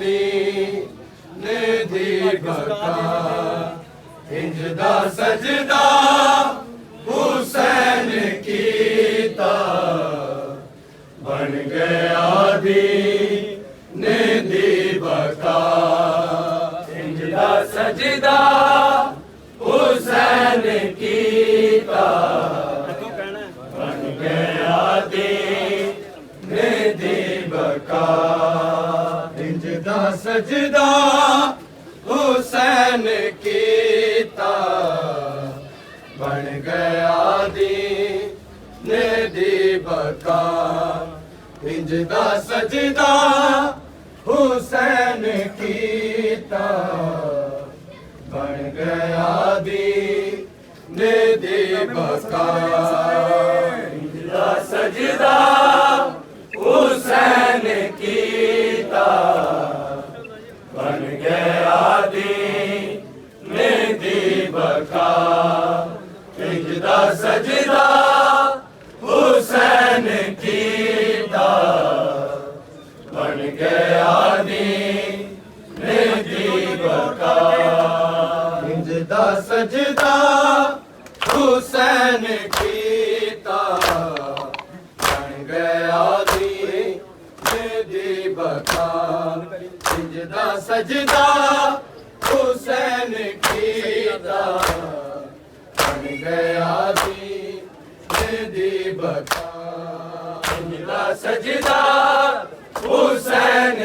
दीन दी बका इंज दा सजदा हुसैन कीता बन गया दीन दी बका इंज दा सजदा हुसैन कीता बन गया दीन दी बका इंज दा सजदा हुसैन कीता बन गया दीन दी बका इंज दा सजदा हुसैन कीता बन गया दीन दी बका इंज दा सजदा हुसैन कीता बन गया दीन दी बका इंज दा सजदा हुसैन कीता बन गया दीन दी बका इंज दा सजदा हुसैन कीता बन गया दीन दी बका इंज दा सजदा हुसैन कीता बन गया दीन दी बका इंज दा सजदा हुसैन